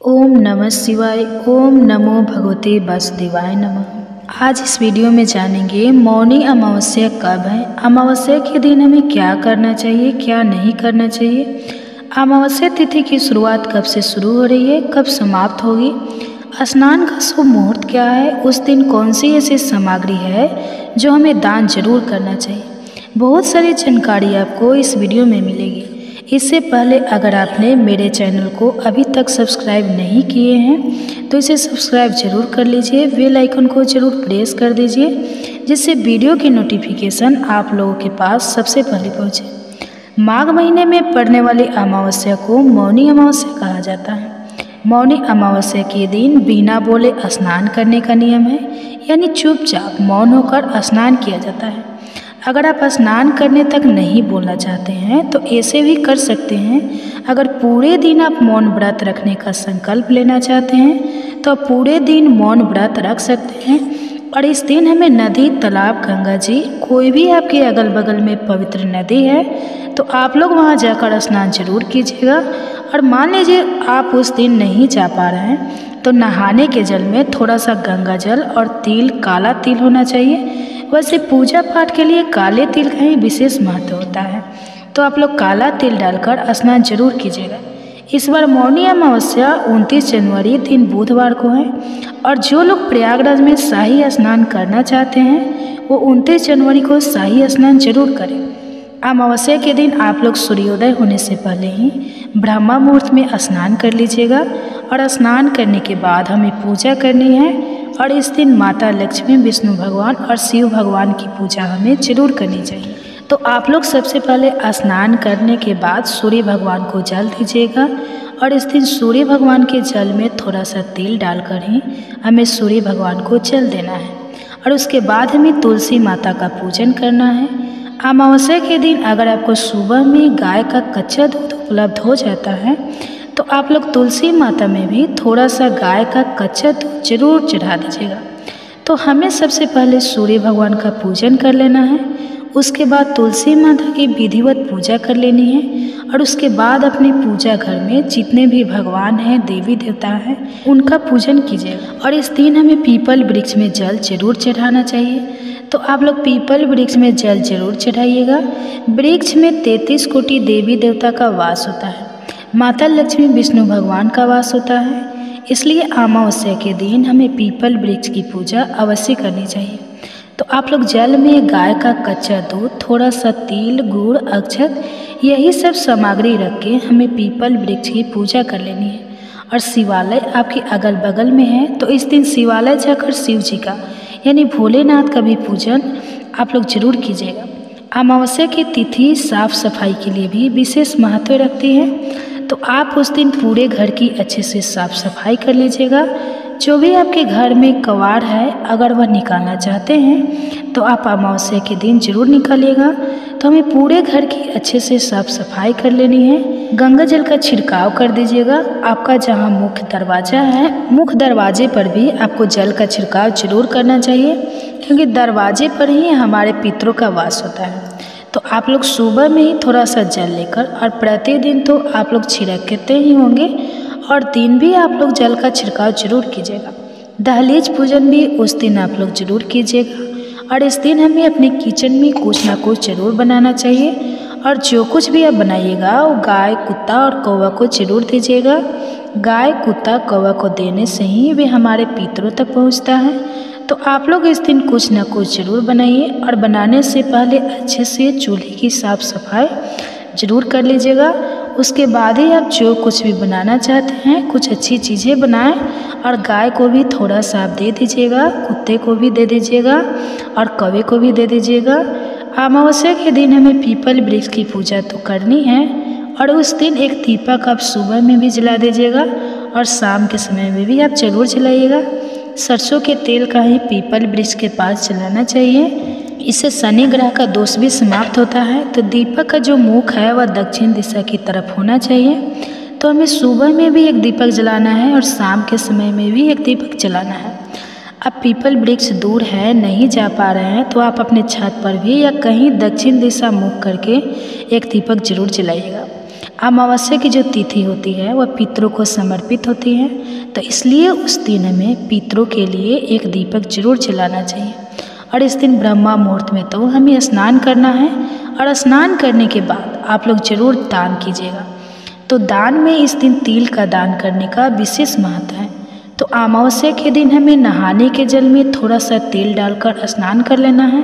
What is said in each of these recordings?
ओम नमः शिवाय। ओम नमो भगवते वासुदेवाय नमः। आज इस वीडियो में जानेंगे मौनी अमावस्या कब है, अमावस्या के दिन हमें क्या करना चाहिए, क्या नहीं करना चाहिए, अमावस्या तिथि की शुरुआत कब से शुरू हो रही है, कब समाप्त होगी, स्नान का शुभ मुहूर्त क्या है, उस दिन कौन सी ऐसी सामग्री है जो हमें दान जरूर करना चाहिए। बहुत सारी जानकारी आपको इस वीडियो में मिलेगी। इससे पहले अगर आपने मेरे चैनल को अभी तक सब्सक्राइब नहीं किए हैं तो इसे सब्सक्राइब जरूर कर लीजिए, बेल आइकन को जरूर प्रेस कर दीजिए जिससे वीडियो की नोटिफिकेशन आप लोगों के पास सबसे पहले पहुंचे। माघ महीने में पड़ने वाली अमावस्या को मौनी अमावस्या कहा जाता है। मौनी अमावस्या के दिन बिना बोले स्नान करने का नियम है, यानी चुपचाप मौन होकर स्नान किया जाता है। अगर आप स्नान करने तक नहीं बोलना चाहते हैं तो ऐसे भी कर सकते हैं। अगर पूरे दिन आप मौन व्रत रखने का संकल्प लेना चाहते हैं तो आप पूरे दिन मौन व्रत रख सकते हैं। और इस दिन हमें नदी, तालाब, गंगा जी, कोई भी आपके अगल बगल में पवित्र नदी है तो आप लोग वहां जाकर स्नान जरूर कीजिएगा। और मान लीजिए आप उस दिन नहीं जा पा रहे हैं तो नहाने के जल में थोड़ा सा गंगा जल और तिल, काला तिल होना चाहिए। वैसे पूजा पाठ के लिए काले तिल का ही विशेष महत्व होता है, तो आप लोग काला तिल डालकर स्नान जरूर कीजिएगा। इस बार मौनी अमावस्या 29 जनवरी दिन बुधवार को है और जो लोग प्रयागराज में शाही स्नान करना चाहते हैं वो 29 जनवरी को शाही स्नान जरूर करें। अमावस्या के दिन आप लोग सूर्योदय होने से पहले ही ब्रह्मा मुहूर्त में स्नान कर लीजिएगा। और स्नान करने के बाद हमें पूजा करनी है और इस दिन माता लक्ष्मी, विष्णु भगवान और शिव भगवान की पूजा हमें जरूर करनी चाहिए। तो आप लोग सबसे पहले स्नान करने के बाद सूर्य भगवान को जल दीजिएगा और इस दिन सूर्य भगवान के जल में थोड़ा सा तिल डालकर ही हमें सूर्य भगवान को जल देना है। और उसके बाद हमें तुलसी माता का पूजन करना है। अमावस्या के दिन अगर आपको सुबह में गाय का कच्चा दूध उपलब्ध हो जाता है तो आप लोग तुलसी माता में भी थोड़ा सा गाय का कच्चा दूध जरूर चढ़ा दीजिएगा। तो हमें सबसे पहले सूर्य भगवान का पूजन कर लेना है, उसके बाद तुलसी माता की विधिवत पूजा कर लेनी है और उसके बाद अपने पूजा घर में जितने भी भगवान हैं, देवी देवता हैं, उनका पूजन कीजिएगा। और इस दिन हमें पीपल वृक्ष में जल जरूर चढ़ाना चाहिए, तो आप लोग पीपल वृक्ष में जल जरूर चढ़ाइएगा। वृक्ष में 33 कोटि देवी देवता का वास होता है, माता लक्ष्मी, विष्णु भगवान का वास होता है, इसलिए अमावस्या के दिन हमें पीपल वृक्ष की पूजा अवश्य करनी चाहिए। तो आप लोग जल में गाय का कच्चा दूध, थोड़ा सा तिल, गुड़, अक्षत, यही सब सामग्री रख के हमें पीपल वृक्ष की पूजा कर लेनी है। और शिवालय आपके अगल बगल में है तो इस दिन शिवालय जाकर शिव जी का यानी भोलेनाथ का भी पूजन आप लोग जरूर कीजिएगा। अमावस्या की तिथि साफ सफाई के लिए भी विशेष महत्व रखती है, तो आप उस दिन पूरे घर की अच्छे से साफ सफाई कर लीजिएगा। जो भी आपके घर में कबाड़ है अगर वह निकालना चाहते हैं तो आप अमावस्या के दिन जरूर निकालिएगा। तो हमें पूरे घर की अच्छे से साफ सफाई कर लेनी है। गंगा जल का छिड़काव कर दीजिएगा। आपका जहां मुख्य दरवाजा है, मुख्य दरवाजे पर भी आपको जल का छिड़काव जरूर करना चाहिए क्योंकि दरवाजे पर ही हमारे पितरों का वास होता है। तो आप लोग सुबह में ही थोड़ा सा जल लेकर, और प्रतिदिन तो आप लोग छिड़कते ही होंगे और दिन भी आप लोग जल का छिड़काव जरूर कीजिएगा। दहलीज पूजन भी उस दिन आप लोग जरूर कीजिएगा। और इस दिन हमें अपने किचन में कुछ ना कुछ जरूर बनाना चाहिए और जो कुछ भी आप बनाइएगा वो गाय, कुत्ता और कौवा को जरूर दीजिएगा। गाय, कुत्ता, कौवा को देने से ही वे हमारे पितरों तक पहुँचता है। तो आप लोग इस दिन कुछ ना कुछ जरूर बनाइए और बनाने से पहले अच्छे से चूल्हे की साफ सफाई जरूर कर लीजिएगा। उसके बाद ही आप जो कुछ भी बनाना चाहते हैं कुछ अच्छी चीज़ें बनाएं। और गाय को भी थोड़ा सा आप दे दीजिएगा, कुत्ते को भी दे दीजिएगा और कौवे को भी दे दीजिएगा। अमावस्या के दिन हमें पीपल वृक्ष की पूजा तो करनी है और उस दिन एक दीपक आप सुबह में भी जला दीजिएगा और शाम के समय में भी आप जरूर जलाइएगा। सरसों के तेल का ही पीपल वृक्ष के पास जलाना चाहिए, इससे शनि ग्रह का दोष भी समाप्त होता है। तो दीपक का जो मुख है वह दक्षिण दिशा की तरफ होना चाहिए। तो हमें सुबह में भी एक दीपक जलाना है और शाम के समय में भी एक दीपक जलाना है। अब पीपल वृक्ष दूर है, नहीं जा पा रहे हैं तो आप अपने छत पर भी या कहीं दक्षिण दिशा मुख करके एक दीपक जरूर जलाइएगा। अमावस्या की जो तिथि होती है वह पितरों को समर्पित होती है, तो इसलिए उस दिन हमें पितरों के लिए एक दीपक जरूर जलाना चाहिए। और इस दिन ब्रह्मा मुहूर्त में तो हमें स्नान करना है, और स्नान करने के बाद आप लोग जरूर दान कीजिएगा। तो दान में इस दिन तिल का दान करने का विशेष महत्व है। तो अमावस्या के दिन हमें नहाने के जल में थोड़ा सा तेल डालकर स्नान कर लेना है।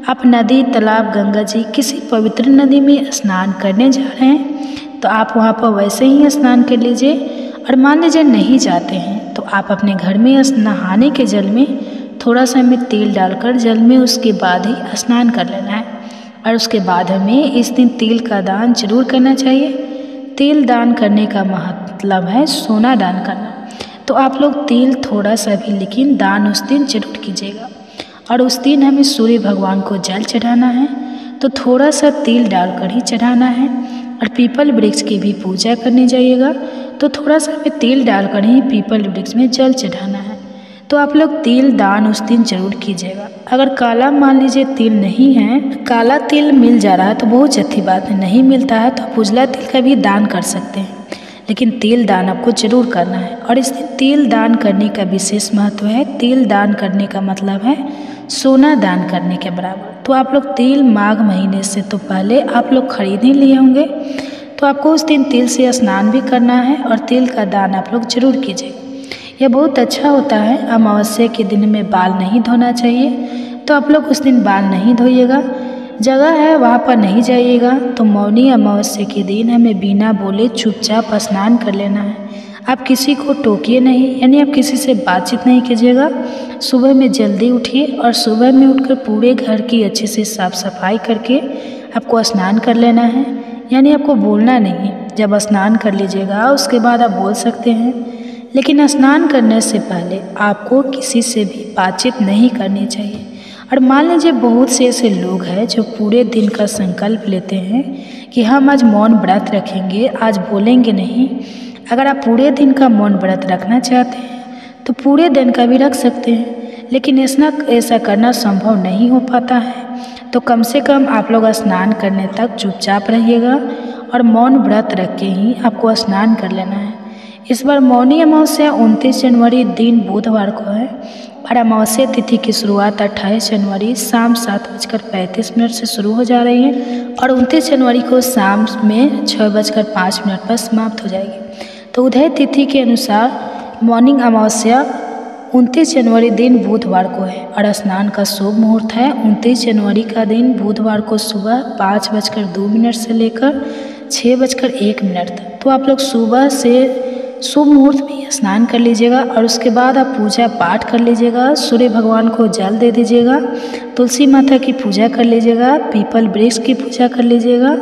आप नदी, तालाब, गंगा जी किसी पवित्र नदी में स्नान करने जा रहे हैं तो आप वहाँ पर वैसे ही स्नान कर लीजिए। और मान लीजिए नहीं जाते हैं तो आप अपने घर में नहाने के जल में थोड़ा सा हमें तेल डालकर जल में उसके बाद ही स्नान कर लेना है। और उसके बाद हमें इस दिन तिल का दान जरूर करना चाहिए। तिल दान करने का मतलब है सोना दान करना। तो आप लोग तिल थोड़ा सा भी लेकिन दान उस दिन जरूर कीजिएगा। और उस दिन हमें सूर्य भगवान को जल चढ़ाना है, तो थोड़ा सा तिल डालकर ही चढ़ाना है। और पीपल वृक्ष की भी पूजा करने जाइएगा तो थोड़ा सा हमें तेल डालकर ही पीपल वृक्ष में जल चढ़ाना है। तो आप लोग तिल दान उस दिन जरूर कीजिएगा। अगर काला मान लीजिए तिल नहीं है, काला तिल मिल जा रहा है तो बहुत अच्छी बात है, नहीं मिलता है तो आप उजला तिल का भी दान कर सकते हैं, लेकिन तिल दान आपको जरूर करना है। और इस दिन तिल दान करने का विशेष महत्व है। तिल दान करने का मतलब है सोना दान करने के बराबर। तो आप लोग तिल माघ महीने से तो पहले आप लोग खरीद ही लिए होंगे, तो आपको उस दिन तिल से स्नान भी करना है और तिल का दान आप लोग जरूर कीजिए। यह बहुत अच्छा होता है। अमावस्या के दिन में बाल नहीं धोना चाहिए, तो आप लोग उस दिन बाल नहीं धोइएगा। जगह है वहाँ पर नहीं जाइएगा। तो मौनी अमावस्या के दिन हमें बिना बोले चुपचाप स्नान कर लेना है। आप किसी को टोकिए नहीं, यानी आप किसी से बातचीत नहीं कीजिएगा। सुबह में जल्दी उठिए और सुबह में उठकर पूरे घर की अच्छे से साफ़ सफाई करके आपको स्नान कर लेना है। यानी आपको बोलना नहीं, जब स्नान कर लीजिएगा उसके बाद आप बोल सकते हैं, लेकिन स्नान करने से पहले आपको किसी से भी बातचीत नहीं करनी चाहिए। और मान लीजिए बहुत से ऐसे लोग हैं जो पूरे दिन का संकल्प लेते हैं कि हम आज मौन व्रत रखेंगे, आज बोलेंगे नहीं। अगर आप पूरे दिन का मौन व्रत रखना चाहते हैं तो पूरे दिन का भी रख सकते हैं, लेकिन ऐसा करना संभव नहीं हो पाता है। तो कम से कम आप लोग स्नान करने तक चुपचाप रहिएगा और मौन व्रत रख के ही आपको स्नान कर लेना है। इस बार मौनी अमावस्या 29 जनवरी दिन बुधवार को है और अमावस्या तिथि की शुरुआत 28 जनवरी शाम 7:35 से शुरू हो जा रही है और 29 जनवरी को शाम में 6:05 पर समाप्त हो जाएगी। तो उदय तिथि के अनुसार मॉर्निंग अमावस्या 29 जनवरी दिन बुधवार को है और स्नान का शुभ मुहूर्त है 29 जनवरी का दिन बुधवार को सुबह 5:02 से लेकर 6:01 तक। तो आप लोग सुबह से शुभ मुहूर्त में स्नान कर लीजिएगा और उसके बाद आप पूजा पाठ कर लीजिएगा। सूर्य भगवान को जल दे दीजिएगा, तुलसी माता की पूजा कर लीजिएगा, पीपल वृक्ष की पूजा कर लीजिएगा।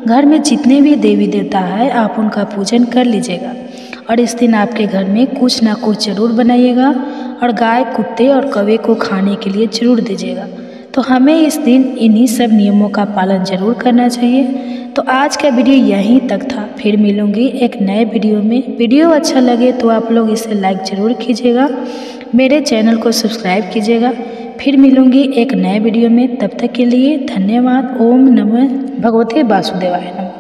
घर में जितने भी देवी देवता है आप उनका पूजन कर लीजिएगा। और इस दिन आपके घर में कुछ ना कुछ जरूर बनाइएगा और गाय, कुत्ते और कौवे को खाने के लिए जरूर दीजिएगा। तो हमें इस दिन इन्हीं सब नियमों का पालन जरूर करना चाहिए। तो आज का वीडियो यहीं तक था, फिर मिलूंगी एक नए वीडियो में। वीडियो अच्छा लगे तो आप लोग इसे लाइक ज़रूर कीजिएगा, मेरे चैनल को सब्सक्राइब कीजिएगा। फिर मिलूंगी एक नए वीडियो में, तब तक के लिए धन्यवाद। ओम नमः भगवते वासुदेवाय नमः।